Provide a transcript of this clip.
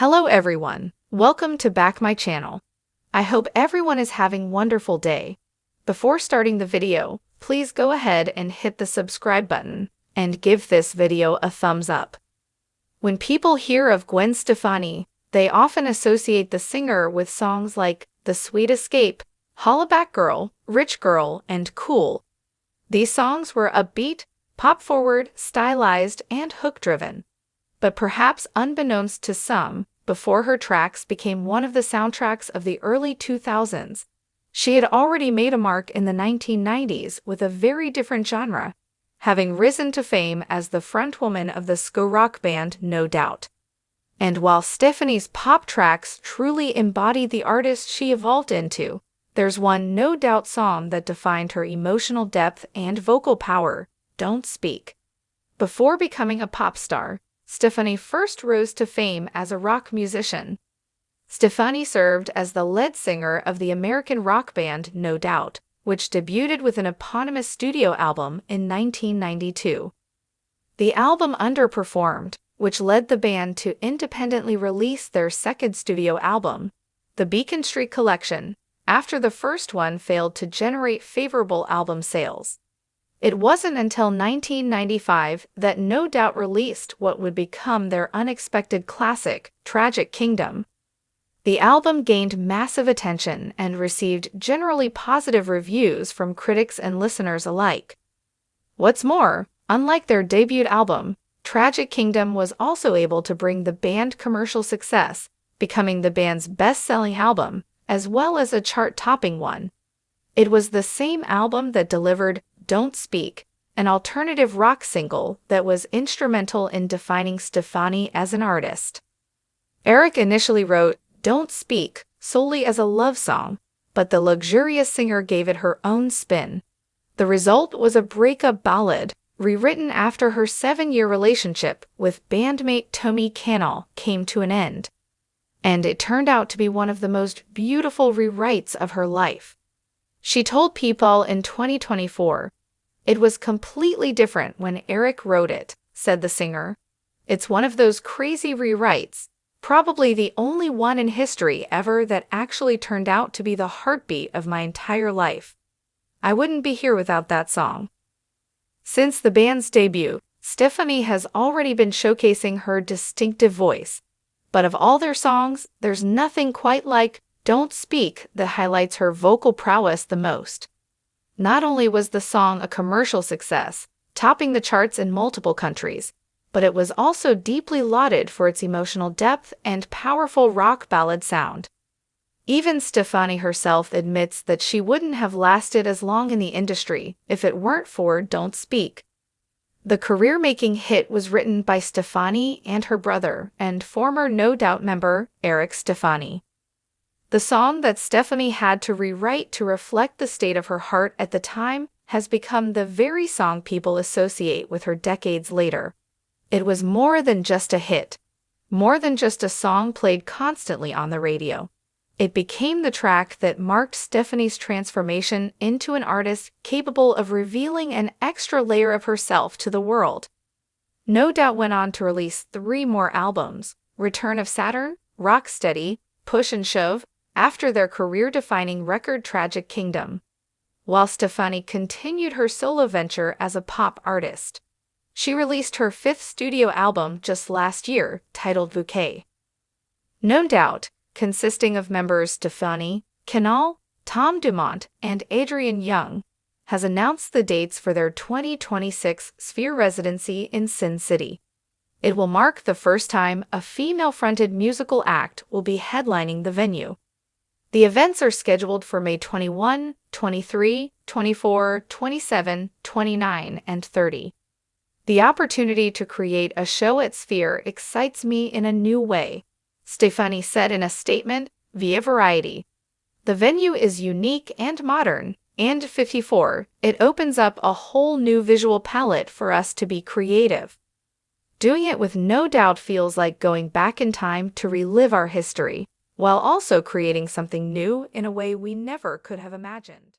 Hello everyone, welcome to back my channel. I hope everyone is having a wonderful day. Before starting the video, please go ahead and hit the subscribe button and give this video a thumbs up. When people hear of Gwen Stefani, they often associate the singer with songs like The Sweet Escape, Hollaback Girl, Rich Girl, and Cool. These songs were upbeat, pop-forward, stylized, and hook-driven. But perhaps unbeknownst to some, before her tracks became one of the soundtracks of the early 2000s, she had already made a mark in the 1990s with a very different genre, having risen to fame as the frontwoman of the ska rock band No Doubt. And while Stefani's pop tracks truly embodied the artist she evolved into, there's one No Doubt song that defined her emotional depth and vocal power, Don't Speak. Before becoming a pop star, Stefani first rose to fame as a rock musician. Stefani served as the lead singer of the American rock band No Doubt, which debuted with an eponymous studio album in 1992. The album underperformed, which led the band to independently release their second studio album, The Beacon Street Collection, after the first one failed to generate favorable album sales. It wasn't until 1995 that No Doubt released what would become their unexpected classic, Tragic Kingdom. The album gained massive attention and received generally positive reviews from critics and listeners alike. What's more, unlike their debut album, Tragic Kingdom was also able to bring the band commercial success, becoming the band's best-selling album, as well as a chart-topping one. It was the same album that delivered Don't Speak, an alternative rock single that was instrumental in defining Stefani as an artist. Eric initially wrote Don't Speak solely as a love song, but the luxurious singer gave it her own spin. The result was a breakup ballad, rewritten after her 7-year relationship with bandmate Tommy Cannell came to an end. And it turned out to be one of the most beautiful rewrites of her life. She told People in 2024, "It was completely different when Eric wrote it," said the singer. "It's one of those crazy rewrites, probably the only one in history ever that actually turned out to be the heartbeat of my entire life. I wouldn't be here without that song." Since the band's debut, Stefani has already been showcasing her distinctive voice. But of all their songs, there's nothing quite like Don't Speak that highlights her vocal prowess the most. Not only was the song a commercial success, topping the charts in multiple countries, but it was also deeply lauded for its emotional depth and powerful rock ballad sound. Even Stefani herself admits that she wouldn't have lasted as long in the industry if it weren't for Don't Speak. The career-making hit was written by Stefani and her brother and former No Doubt member Eric Stefani. The song that Stefani had to rewrite to reflect the state of her heart at the time has become the very song people associate with her decades later. It was more than just a hit, more than just a song played constantly on the radio. It became the track that marked Stefani's transformation into an artist capable of revealing an extra layer of herself to the world. No Doubt went on to release 3 more albums, Return of Saturn, Rocksteady, Push and Shove, after their career-defining record Tragic Kingdom, while Stefani continued her solo venture as a pop artist. She released her 5th studio album just last year, titled Bouquet. No Doubt, consisting of members Stefani, Cannell, Tom Dumont, and Adrian Young, has announced the dates for their 2026 Sphere residency in Sin City. It will mark the first time a female-fronted musical act will be headlining the venue. The events are scheduled for May 21, 23, 24, 27, 29, and 30. The opportunity to create a show at Sphere excites me in a new way, Stefani said in a statement via Variety. The venue is unique and modern, and 54, it opens up a whole new visual palette for us to be creative. Doing it with No Doubt feels like going back in time to relive our history, while also creating something new in a way we never could have imagined.